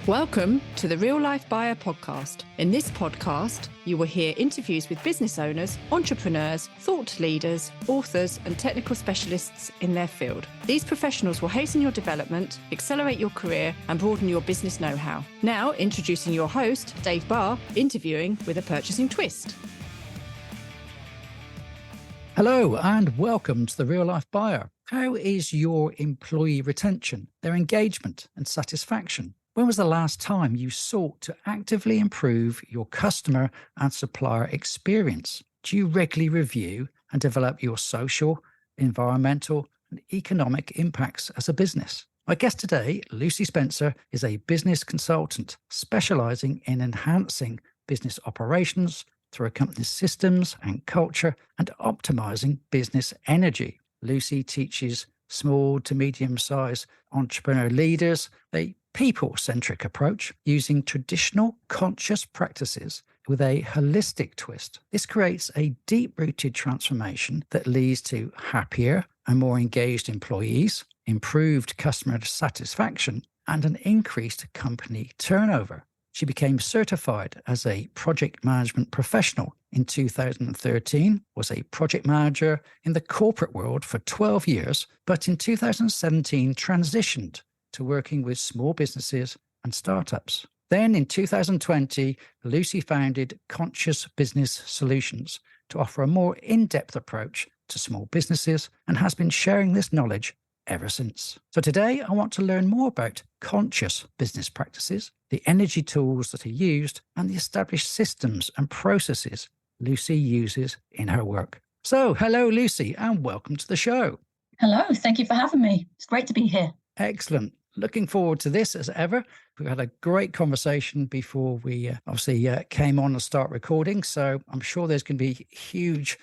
Welcome to the Real Life Buyer podcast. In this podcast, you will hear interviews with business owners, entrepreneurs, thought leaders, authors, and technical specialists in their field. These professionals will hasten your development, accelerate your career, and broaden your business know-how. Now, introducing your host, Dave Barr, interviewing with a purchasing twist. Hello and welcome to the Real Life Buyer. How is your employee retention, their engagement and satisfaction? When was the last time you sought to actively improve your customer and supplier experience? Do you regularly review and develop your social, environmental, and economic impacts as a business? My guest today, Lucy Spencer, is a business consultant specializing in enhancing business operations through a company's systems and culture and optimizing business energy. Lucy teaches small to medium-sized entrepreneur leaders a people-centric approach using traditional conscious practices with a holistic twist. This creates a deep-rooted transformation that leads to happier and more engaged employees, improved customer satisfaction, and an increased company turnover. She became certified as a project management professional in 2013, was a project manager in the corporate world for 12 years, but in 2017 transitioned to working with small businesses and startups. Then in 2020, Lucy founded Conscious Business Solutions to offer a more in-depth approach to small businesses and has been sharing this knowledge ever since. So today I want to learn more about conscious business practices, the energy tools that are used, and the established systems and processes Lucy uses in her work. So hello, Lucy, and welcome to the show. Hello, thank you for having me. It's great to be here. Excellent. Looking forward to this as ever. We've had a great conversation before we came on and start recording. So I'm sure there's going to be huge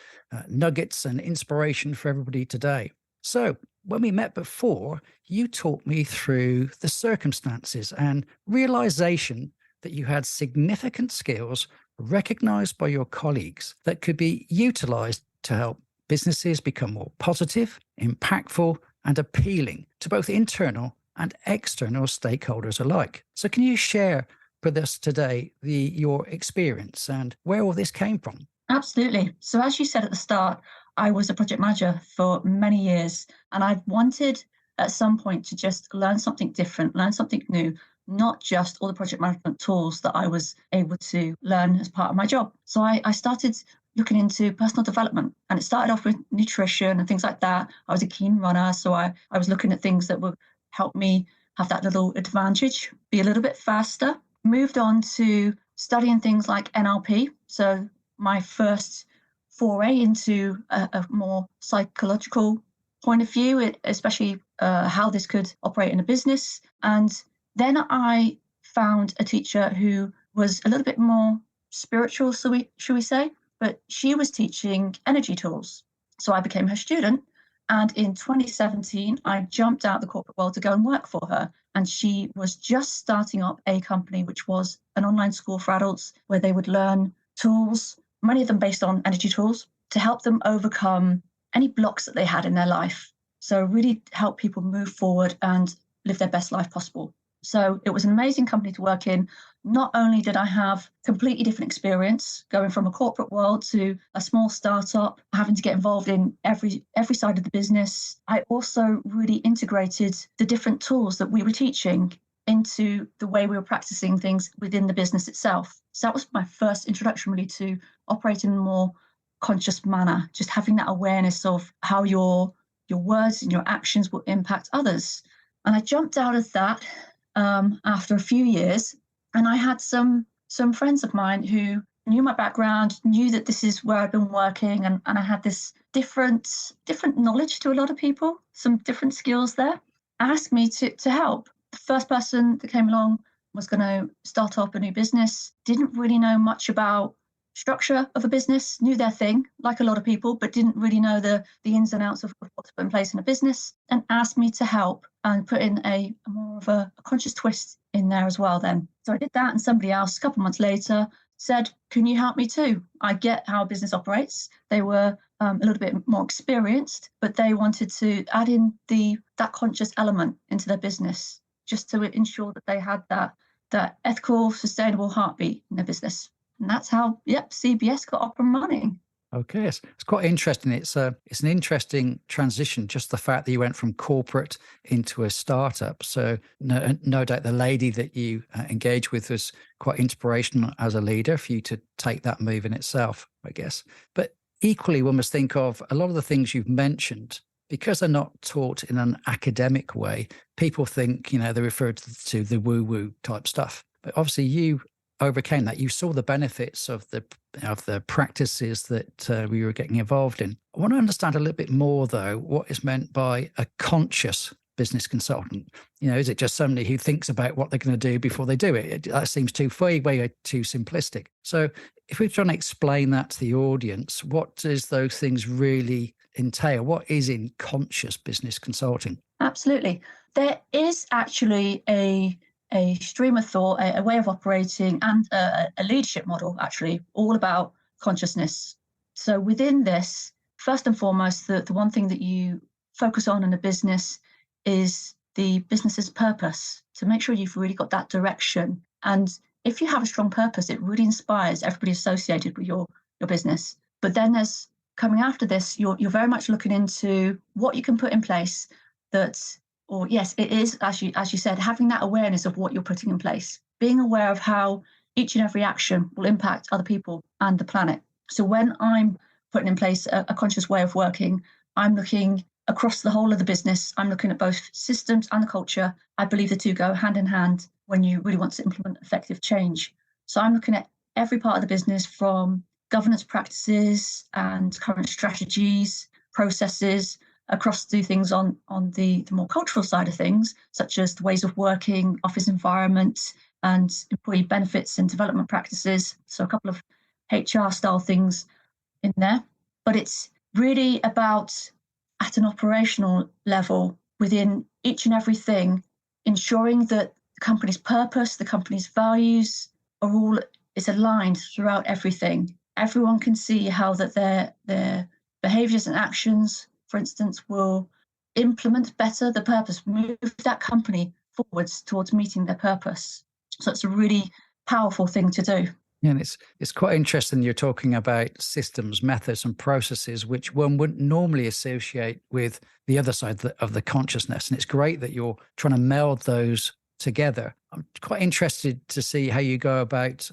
nuggets and inspiration for everybody today. So when we met before, you talked me through the circumstances and realization that you had significant skills recognized by your colleagues that could be utilized to help businesses become more positive, impactful, and appealing to both internal and external stakeholders alike. So can you share with us today your experience and where all this came from? Absolutely. So as you said at the start, I was a project manager for many years, and I've wanted at some point to just learn something different, learn something new, not just all the project management tools that I was able to learn as part of my job. So I started looking into personal development, and it started off with nutrition and things like that. I was a keen runner, so I was looking at things that would help me have that little advantage, be a little bit faster. Moved on to studying things like NLP. So my first foray into a more psychological point of view, especially how this could operate in a business. And then I found a teacher who was a little bit more spiritual, should we say, but she was teaching energy tools. So I became her student. And in 2017, I jumped out of the corporate world to go and work for her. And she was just starting up a company, which was an online school for adults where they would learn tools, many of them based on energy tools, to help them overcome any blocks that they had in their life. So really help people move forward and live their best life possible. So it was an amazing company to work in. Not only did I have completely different experience going from a corporate world to a small startup, having to get involved in every side of the business, I also really integrated the different tools that we were teaching into the way we were practicing things within the business itself. So that was my first introduction really to operating in a more conscious manner, just having that awareness of how your words and your actions will impact others. And I jumped out of that after a few years, and I had some friends of mine who knew my background, knew that this is where I've been working, and I had this different knowledge to a lot of people, some different skills there, asked me to help. The first person that came along was going to start up a new business, didn't really know much about structure of a business, knew their thing, like a lot of people, but didn't really know the ins and outs of what to put in place in a business, and asked me to help and put in a more of a conscious twist in there as well then. So I did that, and somebody else a couple of months later said, can you help me too? I get how business operates. They were a little bit more experienced, but they wanted to add in that conscious element into their business, just to ensure that they had that that ethical, sustainable heartbeat in their business. And that's how, CBS got up and running. Okay, it's quite interesting. It's an interesting transition, just the fact that you went from corporate into a startup. So no doubt the lady that you engage with was quite inspirational as a leader for you to take that move in itself, I guess. But equally, one must think of a lot of the things you've mentioned, because they're not taught in an academic way. People think, they refer to the woo-woo type stuff. But obviously you overcame that. You saw the benefits of the practices that we were getting involved in. I want to understand a little bit more, though, what is meant by a conscious business consultant. Is it just somebody who thinks about what they're going to do before they do it? That seems way too simplistic. So if we're trying to explain that to the audience, what does those things really entail? What is in conscious business consulting? Absolutely. There is actually a stream of thought, a way of operating, and a leadership model, actually, all about consciousness. So within this, first and foremost, the one thing that you focus on in a business is the business's purpose, to make sure you've really got that direction. And if you have a strong purpose, it really inspires everybody associated with your business. But then there's, coming after this, you're very much looking into what you can put in place it is, as you said, having that awareness of what you're putting in place, being aware of how each and every action will impact other people and the planet. So when I'm putting in place a conscious way of working, I'm looking across the whole of the business. I'm looking at both systems and the culture. I believe the two go hand in hand when you really want to implement effective change. So I'm looking at every part of the business, from governance practices and current strategies, processes, across to things on the more cultural side of things, such as the ways of working, office environment, and employee benefits and development practices. So a couple of HR style things in there. But it's really about, at an operational level, within each and everything, ensuring that the company's purpose, the company's values is aligned throughout everything. Everyone can see how that their behaviours and actions, for instance, will implement better the purpose, move that company forwards towards meeting their purpose. So it's a really powerful thing to do. Yeah, and it's quite interesting you're talking about systems, methods and processes, which one wouldn't normally associate with the other side of the consciousness. And it's great that you're trying to meld those together. I'm quite interested to see how you go about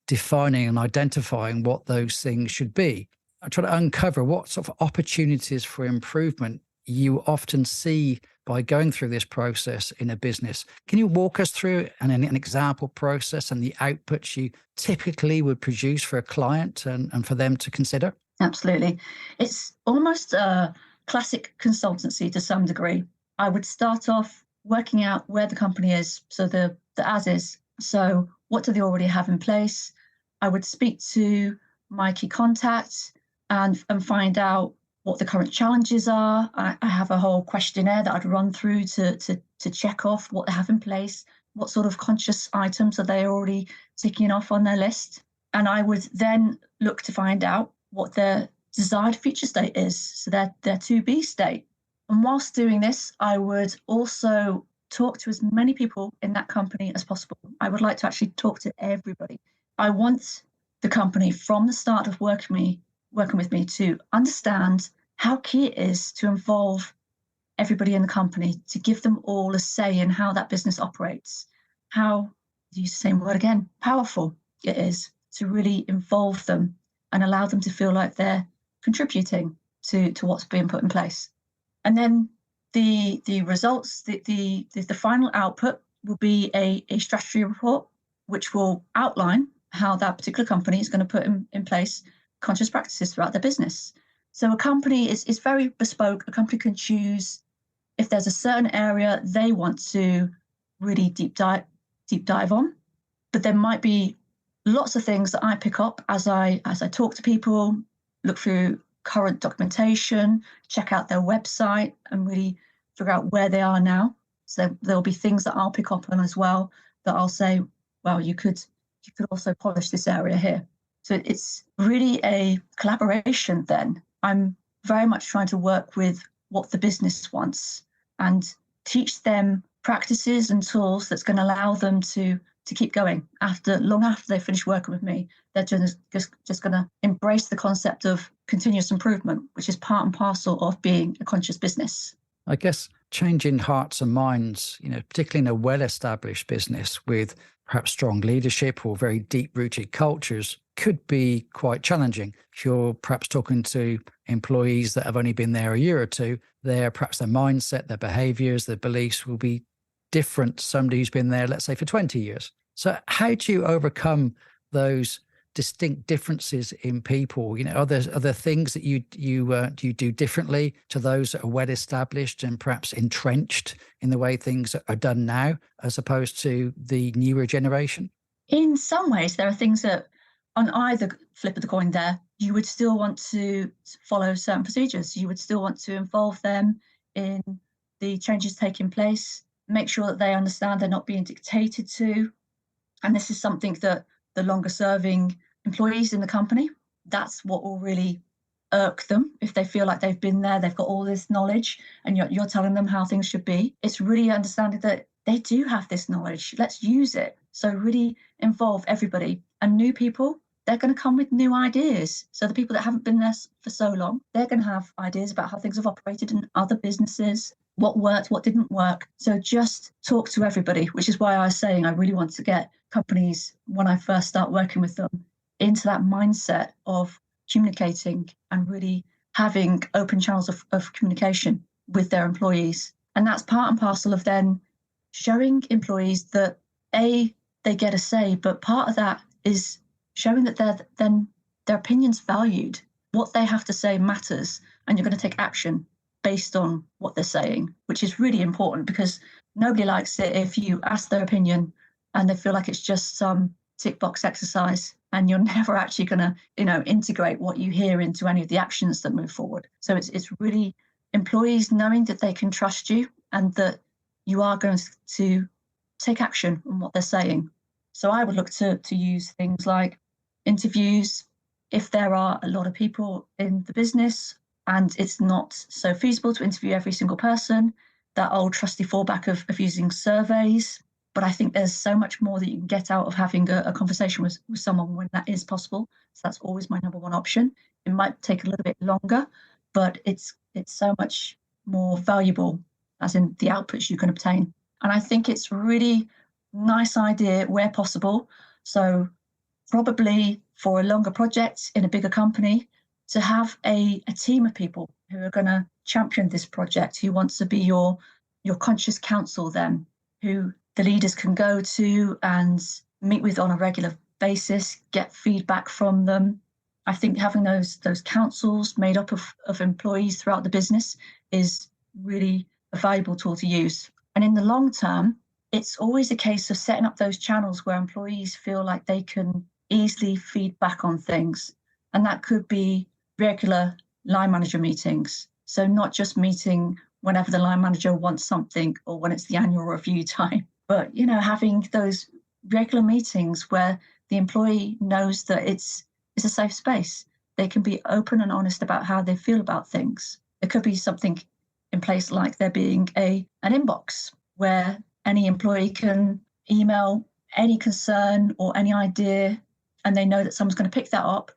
defining and identifying what those things should be. I try to uncover what sort of opportunities for improvement you often see by going through this process in a business. Can you walk us through an example process and the outputs you typically would produce for a client and for them to consider? Absolutely. It's almost a classic consultancy to some degree. I would start off working out where the company is, so the as is. So what do they already have in place? I would speak to my key contacts and find out what the current challenges are. I have a whole questionnaire that I'd run through to check off what they have in place, what sort of conscious items are they already ticking off on their list. And I would then look to find out what their desired future state is, so their to-be state. And whilst doing this, I would also talk to as many people in that company as possible. I would like to actually talk to everybody. I want the company from the start of working with me to understand how key it is to involve everybody in the company, to give them all a say in how that business operates, how, to use the same word again, powerful it is to really involve them and allow them to feel like they're contributing to what's being put in place. And then the results, the final output will be a strategy report, which will outline how that particular company is going to put in place conscious practices throughout their business. So a company is very bespoke. A company can choose if there's a certain area they want to really deep dive on, but there might be lots of things that I pick up as I talk to people, look through current documentation, check out their website, and really figure out where they are now. So there'll be things that I'll pick up on as well that I'll say, well, you could also polish this area here. So it's really a collaboration then. I'm very much trying to work with what the business wants and teach them practices and tools that's going to allow them to keep going long after they finish working with me. They're just going to embrace the concept of continuous improvement, which is part and parcel of being a conscious business. I guess changing hearts and minds, particularly in a well-established business with perhaps strong leadership or very deep-rooted cultures, could be quite challenging. If you're perhaps talking to employees that have only been there a year or two, perhaps their mindset, their behaviours, their beliefs will be different to somebody who's been there, let's say, for 20 years. So how do you overcome those distinct differences in people? Are there things that you do differently to those that are well established and perhaps entrenched in the way things are done now, as opposed to the newer generation? In some ways, there are things that on either flip of the coin there, you would still want to follow certain procedures. You would still want to involve them in the changes taking place, make sure that they understand they're not being dictated to. And this is something that the longer serving employees in the company, that's what will really irk them if they feel like they've been there, they've got all this knowledge and you're telling them how things should be. It's really understanding that they do have this knowledge. Let's use it. So really involve everybody. And new people, they're going to come with new ideas. So the people that haven't been there for so long, they're going to have ideas about how things have operated in other businesses, what worked, what didn't work. So just talk to everybody, which is why I was saying I really want to get companies, when I first start working with them, into that mindset of communicating and really having open channels of communication with their employees. And that's part and parcel of then showing employees that they get a say, but part of that is showing that their opinion's valued. What they have to say matters, and you're going to take action based on what they're saying, which is really important, because nobody likes it if you ask their opinion and they feel like it's just some tick box exercise and you're never actually going to, integrate what you hear into any of the actions that move forward. So it's really employees knowing that they can trust you and that you are going to take action on what they're saying. So I would look to use things like interviews. If there are a lot of people in the business and it's not so feasible to interview every single person, that old trusty fallback of using surveys. But I think there's so much more that you can get out of having a conversation with someone when that is possible. So that's always my number one option. It might take a little bit longer, but it's so much more valuable, as in the outputs you can obtain. And I think it's really nice idea where possible. So probably for a longer project in a bigger company, to have a team of people who are going to champion this project, who wants to be your conscious counsel then, who the leaders can go to and meet with on a regular basis, get feedback from them. I think having those councils made up of employees throughout the business is really a valuable tool to use. And in the long term, it's always a case of setting up those channels where employees feel like they can easily feed back on things. And that could be regular line manager meetings. So not just meeting whenever the line manager wants something or when it's the annual review time, but, having those regular meetings where the employee knows that it's a safe space. They can be open and honest about how they feel about things. There could be something in place like there being an inbox where any employee can email any concern or any idea, and they know that someone's going to pick that up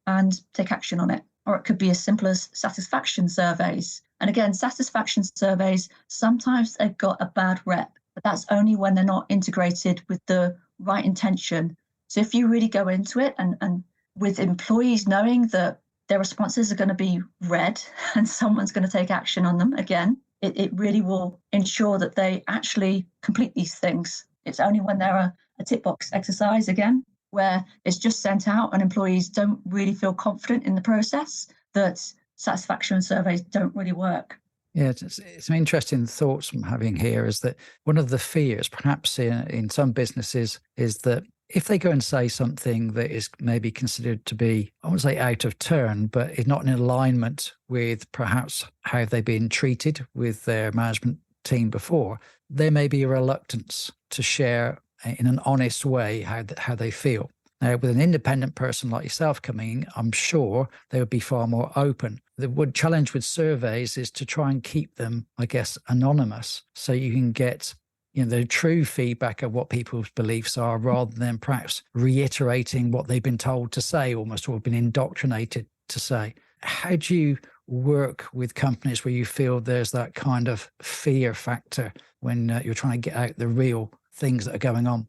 and take action on it. Or it could be as simple as satisfaction surveys. And again, satisfaction surveys, sometimes they've got a bad rep, but that's only when they're not integrated with the right intention. So if you really go into it and with employees knowing that their responses are going to be read and someone's going to take action on them, again, it really will ensure that they actually complete these things. It's only when they're a tick box exercise, again, where it's just sent out and employees don't really feel confident in the process, that satisfaction surveys don't really work. Yeah, it's some interesting thoughts I'm having here is that one of the fears, perhaps in some businesses, is that if they go and say something that is maybe considered to be, I won't say out of turn, but is not in alignment with perhaps how they've been treated with their management team before, there may be a reluctance to share in an honest way how they feel. Now, with an independent person like yourself coming in, I'm sure they would be far more open. The challenge with surveys is to try and keep them, I guess, anonymous, so you can get the true feedback of what people's beliefs are, rather than perhaps reiterating what they've been told to say, almost, or been indoctrinated to say. How do you work with companies where you feel there's that kind of fear factor when you're trying to get out the real things that are going on?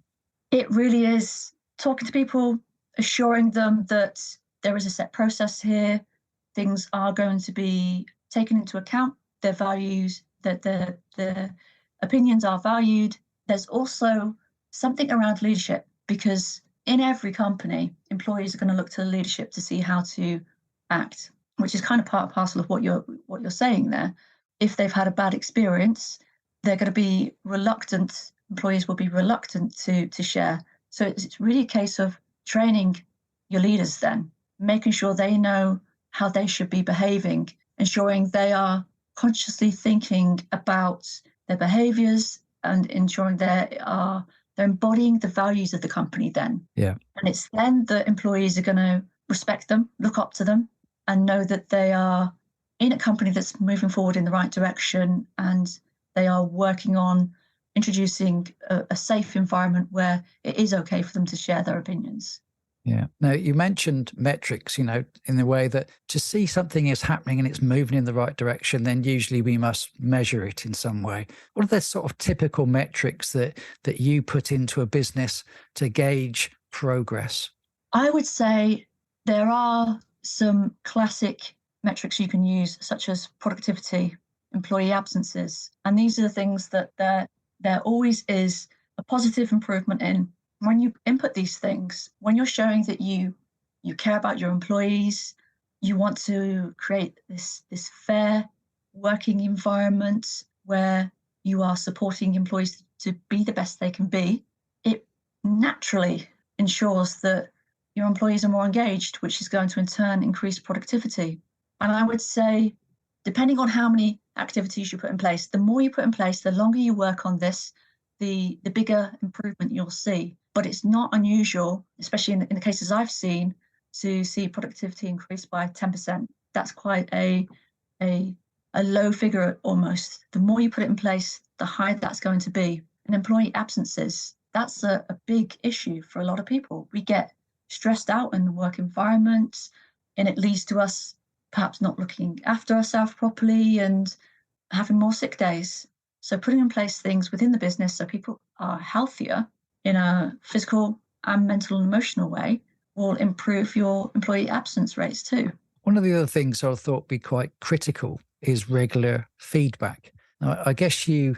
It really is talking to people, assuring them that there is a set process here, things are going to be taken into account, their values, that their opinions are valued. There's also something around leadership, because in every company, employees are going to look to the leadership to see how to act, which is kind of part and parcel of what you're saying there. If they've had a bad experience, they're going to be reluctant. Employees will be reluctant to share. So it's really a case of training your leaders then, making sure they know how they should be behaving, ensuring they are consciously thinking about their behaviors and ensuring they're embodying the values of the company then. Yeah. And it's then that employees are going to respect them, look up to them, and know that they are in a company that's moving forward in the right direction, and they are working on introducing a safe environment where it is okay for them to share their opinions. Yeah. Now, you mentioned metrics, in the way that to see something is happening and it's moving in the right direction, then usually we must measure it in some way. What are the sort of typical metrics that you put into a business to gauge progress? I would say there are some classic metrics you can use, such as productivity, employee absences. And these are the things that there always is a positive improvement in. When you input these things, when you're showing that you care about your employees, you want to create this fair working environment where you are supporting employees to be the best they can be, it naturally ensures that your employees are more engaged, which is going to in turn increase productivity. And I would say, depending on how many activities you put in place, the more you put in place, the longer you work on this, the bigger improvement you'll see. But it's not unusual, especially in the cases I've seen, to see productivity increase by 10%. That's quite a low figure almost. The more you put it in place, the higher that's going to be. And employee absences, that's a big issue for a lot of people. We get stressed out in the work environment, and it leads to us perhaps not looking after ourselves properly and having more sick days. So putting in place things within the business so people are healthier in a physical and mental and emotional way will improve your employee absence rates too. One of the other things I thought be quite critical is regular feedback. Now, I guess you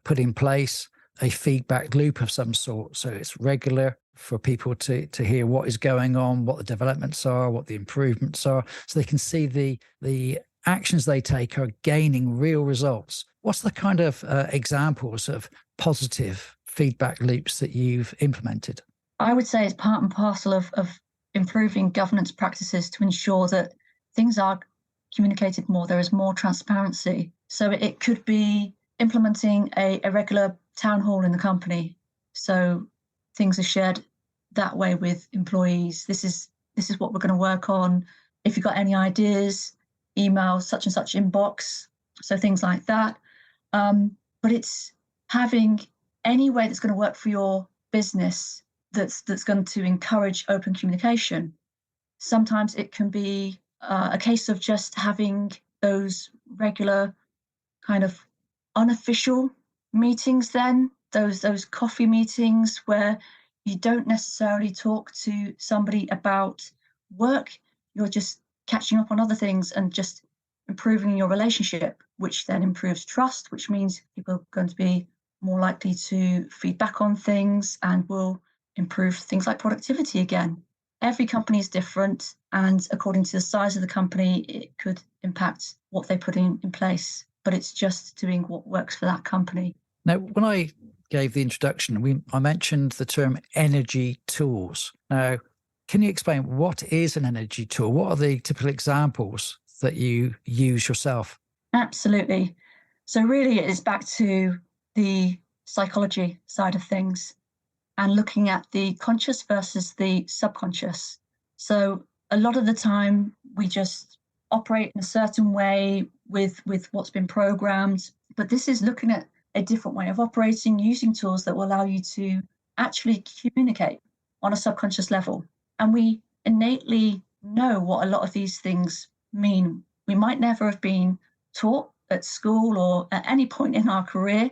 put in place a feedback loop of some sort. So it's regular for people to hear what is going on, what the developments are, what the improvements are, so they can see the actions they take are gaining real results. What's the kind of examples of positive feedback loops that you've implemented? I would say it's part and parcel of improving governance practices to ensure that things are communicated more. There is more transparency. So it could be implementing a regular town hall in the company. So things are shared that way with employees. This is what we're going to work on. If you've got any ideas, email such and such inbox. So things like that. But it's having any way that's going to work for your business that's going to encourage open communication. Sometimes it can be a case of just having those regular kind of unofficial meetings then, those coffee meetings where you don't necessarily talk to somebody about work, you're just catching up on other things and just improving your relationship, which then improves trust, which means people are going to be more likely to feed back on things and will improve things like productivity again. Every company is different, and according to the size of the company, it could impact what they put in place, but it's just doing what works for that company. Now, when I gave the introduction, I mentioned the term energy tools. Now, can you explain what is an energy tool? What are the typical examples that you use yourself? Absolutely. So really it is back to the psychology side of things and looking at the conscious versus the subconscious. So a lot of the time we just operate in a certain way with what's been programmed, but this is looking at a different way of operating, using tools that will allow you to actually communicate on a subconscious level. And we innately know what a lot of these things mean. We might never have been taught at school or at any point in our career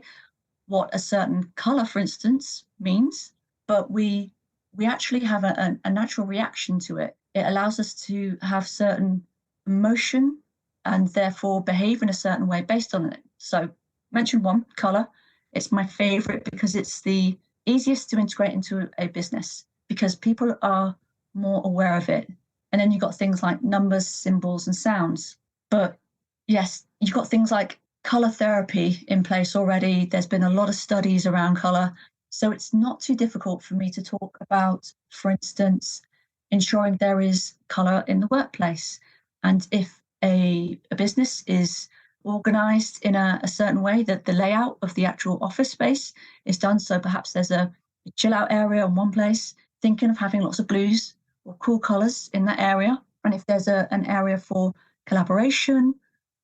what a certain color, for instance, means, but we actually have a natural reaction to it. It allows us to have certain emotion and therefore behave in a certain way based on it. So mention one, color. It's my favorite because it's the easiest to integrate into a business because people are more aware of it. And then you've got things like numbers, symbols, and sounds. But yes, you've got things like color therapy in place already. There's been a lot of studies around color. So it's not too difficult for me to talk about, for instance, ensuring there is color in the workplace. And if a business is organized in a certain way, that the layout of the actual office space is done. So perhaps there's a chill out area in one place, thinking of having lots of blues or cool colors in that area. And if there's an area for collaboration,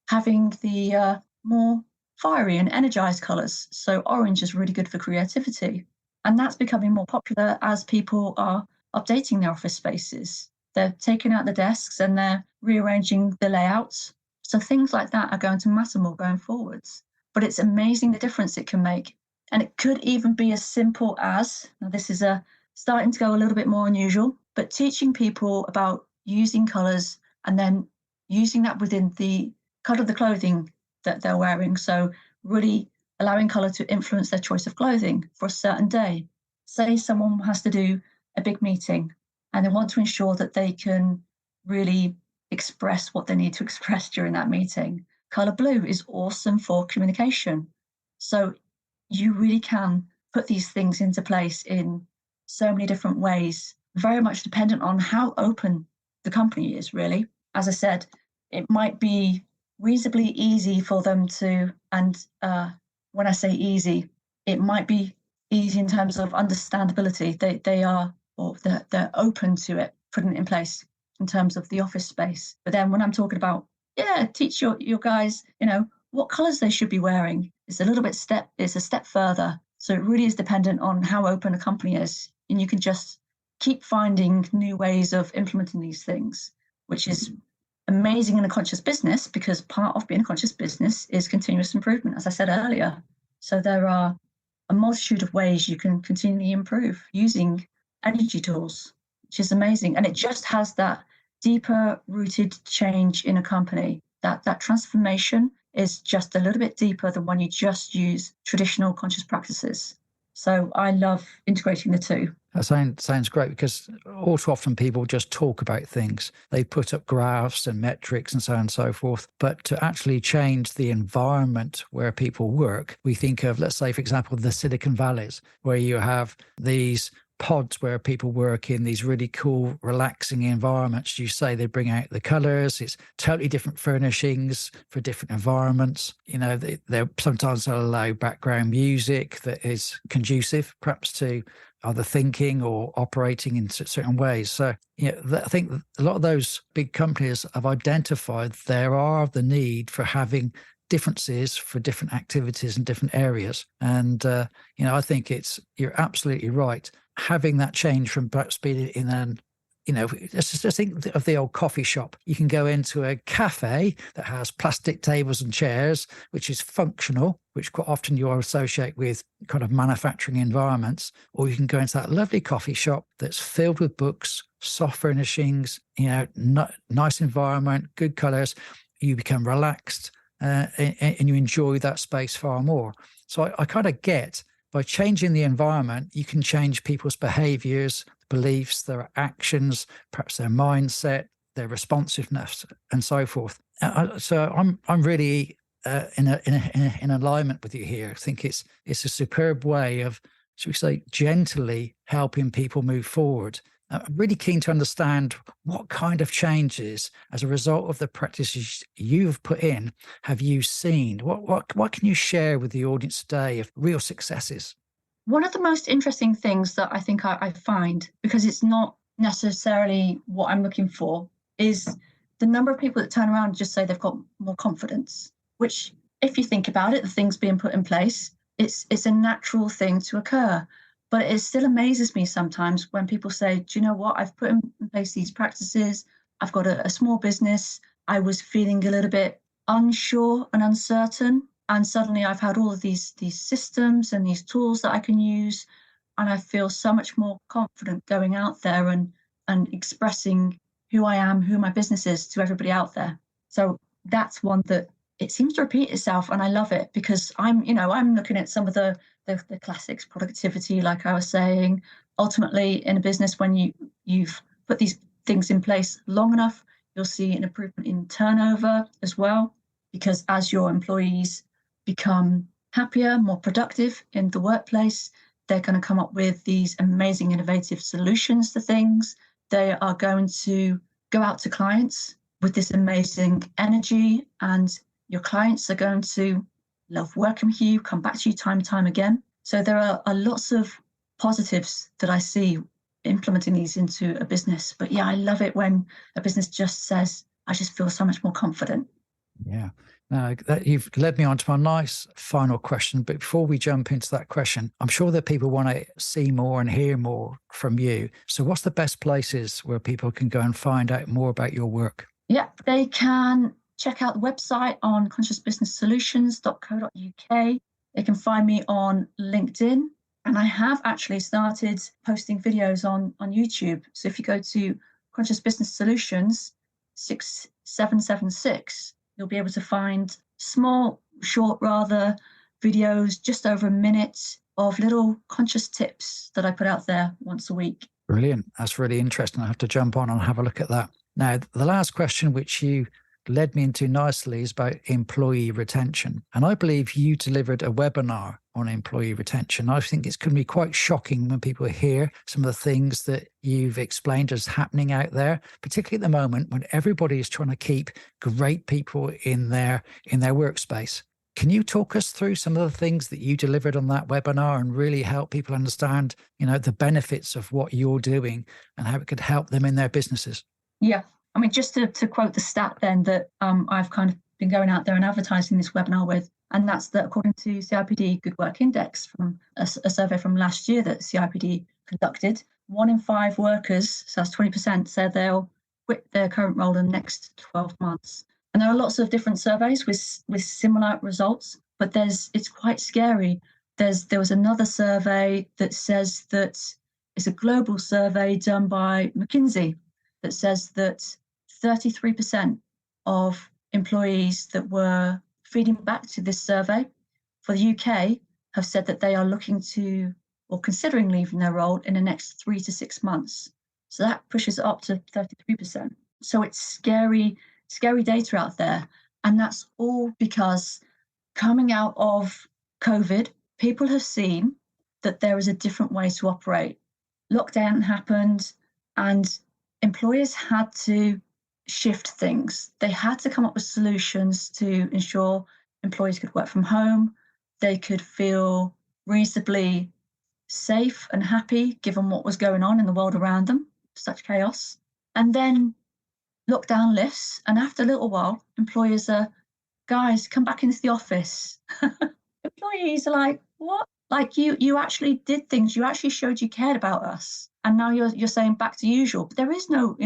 having the more fiery and energized colors. So orange is really good for creativity. And that's becoming more popular as people are updating their office spaces. They're taking out the desks and they're rearranging the layouts. So things like that are going to matter more going forwards. But it's amazing the difference it can make. And it could even be as simple as, now this is starting to go a little bit more unusual, but teaching people about using colors and then using that within the cut of the clothing that they're wearing. So really allowing color to influence their choice of clothing for a certain day. Say someone has to do a big meeting and they want to ensure that they can really express what they need to express during that meeting. Color blue is awesome for communication. So you really can put these things into place in so many different ways, very much dependent on how open the company is, really. As I said, it might be reasonably easy for them to, and when I say easy, it might be easy in terms of understandability. They're open to it, putting it in place in terms of the office space. But then when I'm talking about, teach your guys, what colors they should be wearing, it's a step further. So it really is dependent on how open a company is. And you can just keep finding new ways of implementing these things, which is amazing in a conscious business, because part of being a conscious business is continuous improvement, as I said earlier. So there are a multitude of ways you can continually improve using energy tools, which is amazing. And it just has that deeper rooted change in a company. That transformation is just a little bit deeper than when you just use traditional conscious practices. So I love integrating the two. That sounds great, because all too often people just talk about things. They put up graphs and metrics and so on and so forth. But to actually change the environment where people work, we think of, let's say, for example, the Silicon Valleys, where you have these pods where people work in these really cool, relaxing environments. You say they bring out the colors. It's totally different furnishings for different environments. They sometimes allow background music that is conducive, perhaps, to either thinking or operating in certain ways. So, I think a lot of those big companies have identified there are the need for having differences for different activities in different areas. And, I think you're absolutely right. Having that change from perhaps being in an, just think of the old coffee shop. You can go into a cafe that has plastic tables and chairs, which is functional, which quite often you associate with kind of manufacturing environments, or you can go into that lovely coffee shop that's filled with books, soft furnishings, nice environment, good colors. You become relaxed and you enjoy that space far more. So I kind of get, by changing the environment, you can change people's behaviors, beliefs, their actions, perhaps their mindset, their responsiveness, and so forth. So I'm really in alignment with you here. I think it's a superb way of, should we say, gently helping people move forward. I'm really keen to understand what kind of changes, as a result of the practices you've put in, have you seen? What can you share with the audience today of real successes? One of the most interesting things that I think I find, because it's not necessarily what I'm looking for, is the number of people that turn around and just say they've got more confidence, which, if you think about it, the things being put in place, it's a natural thing to occur. But it still amazes me sometimes when people say, do you know what, I've put in place these practices, I've got a small business, I was feeling a little bit unsure and uncertain, and suddenly I've had all of these systems and these tools that I can use, and I feel so much more confident going out there and expressing who I am, who my business is to everybody out there. So that's one that it seems to repeat itself, and I love it because I'm looking at some of the classics, productivity, like I was saying. Ultimately, in a business, when you've put these things in place long enough, you'll see an improvement in turnover as well, because as your employees become happier, more productive in the workplace, they're going to come up with these amazing, innovative solutions to things. They are going to go out to clients with this amazing energy, and your clients are going to love working with you, come back to you time and time again. So there are lots of positives that I see implementing these into a business. But yeah, I love it when a business just says, I just feel so much more confident. Yeah. Now, you've led me on to my nice final question. But before we jump into that question, I'm sure that people want to see more and hear more from you. So what's the best places where people can go and find out more about your work? Yeah, they can check out the website on consciousbusinesssolutions.co.uk. They can find me on LinkedIn. And I have actually started posting videos on YouTube. So if you go to Conscious Business Solutions 6776, you'll be able to find short videos, just over a minute, of little conscious tips that I put out there once a week. Brilliant. That's really interesting. I have to jump on and have a look at that. Now, the last question, which you led me into nicely, is about employee retention. And I believe you delivered a webinar on employee retention. I think it's going to be quite shocking when people hear some of the things that you've explained as happening out there, particularly at the moment when everybody is trying to keep great people in their workspace. Can you talk us through some of the things that you delivered on that webinar and really help people understand, the benefits of what you're doing and how it could help them in their businesses? Yeah. I mean, just to quote the stat then that I've kind of been going out there and advertising this webinar with, and that's that according to CIPD Good Work Index, from a survey from last year that CIPD conducted, 1 in 5 workers, so that's 20%, said they'll quit their current role in the next 12 months. And there are lots of different surveys with similar results, but it's quite scary. There was another survey that says that it's a global survey done by McKinsey that says that 33% of employees that were feeding back to this survey for the UK have said that they are looking to or considering leaving their role in the next 3 to 6 months. So that pushes it up to 33%. So it's scary data out there. And that's all because coming out of COVID, people have seen that there is a different way to operate. Lockdown happened and employers had to shift things. They had to come up with solutions to ensure employees could work from home. They could feel reasonably safe and happy given what was going on in the world around them, such chaos. And then lockdown lifts, and after a little while, employers are, guys, come back into the office. Employees are like, what? Like you actually did things, you actually showed you cared about us. And now you're saying back to usual. But there is no,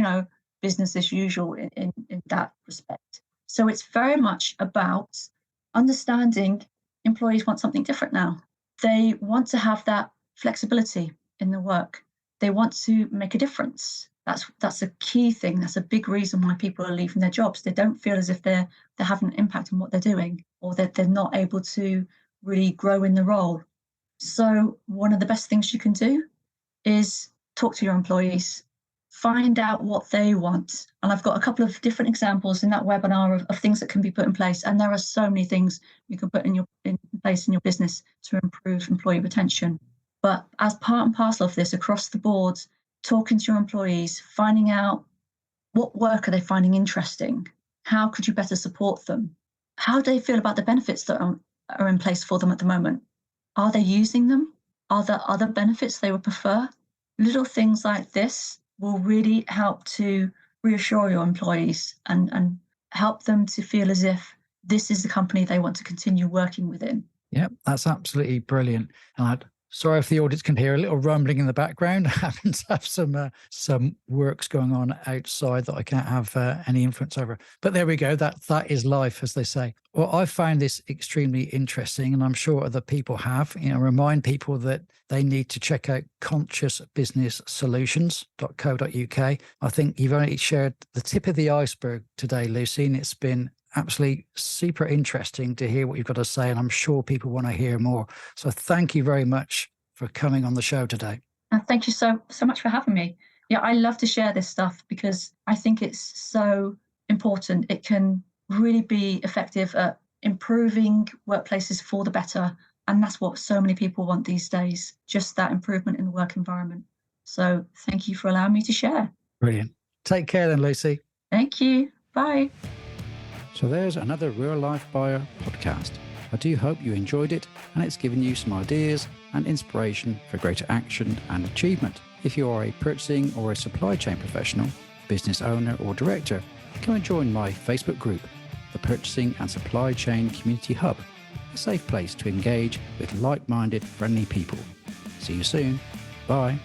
business as usual in that respect. So it's very much about understanding employees want something different now. They want to have that flexibility in the work. They want to make a difference. That's a key thing. That's a big reason why people are leaving their jobs. They don't feel as if they're having an impact on what they're doing, or that they're not able to really grow in the role. So one of the best things you can do is talk to your employees, find out what they want. And I've got a couple of different examples in that webinar of things that can be put in place. And there are so many things you can put in place in your business to improve employee retention. But as part and parcel of this, across the board, talking to your employees, finding out what work are they finding interesting? How could you better support them? How do they feel about the benefits that are in place for them at the moment? Are they using them? Are there other benefits they would prefer? Little things like this will really help to reassure your employees and help them to feel as if this is the company they want to continue working within. Yeah, that's absolutely brilliant. And sorry if the audience can hear a little rumbling in the background. I happen to have some works going on outside that I can't have any influence over. But there we go. That is life, as they say. Well, I found this extremely interesting, and I'm sure other people have. Remind people that they need to check out consciousbusinesssolutions.co.uk. I think you've only shared the tip of the iceberg today, Lucy, and it's been absolutely super interesting to hear what you've got to say, and I'm sure people want to hear more. So thank you very much for coming on the show today. Thank you so much for having me. Yeah, I love to share this stuff because I think it's so important. It can really be effective at improving workplaces for the better, and that's what so many people want these days, just that improvement in the work environment. So thank you for allowing me to share. Brilliant. Take care then, Lucy. Thank you. Bye. So there's another Real Life Buyer podcast. I do hope you enjoyed it and it's given you some ideas and inspiration for greater action and achievement. If you are a purchasing or a supply chain professional, business owner or director, come and join my Facebook group, the Purchasing and Supply Chain Community Hub, a safe place to engage with like-minded, friendly people. See you soon. Bye.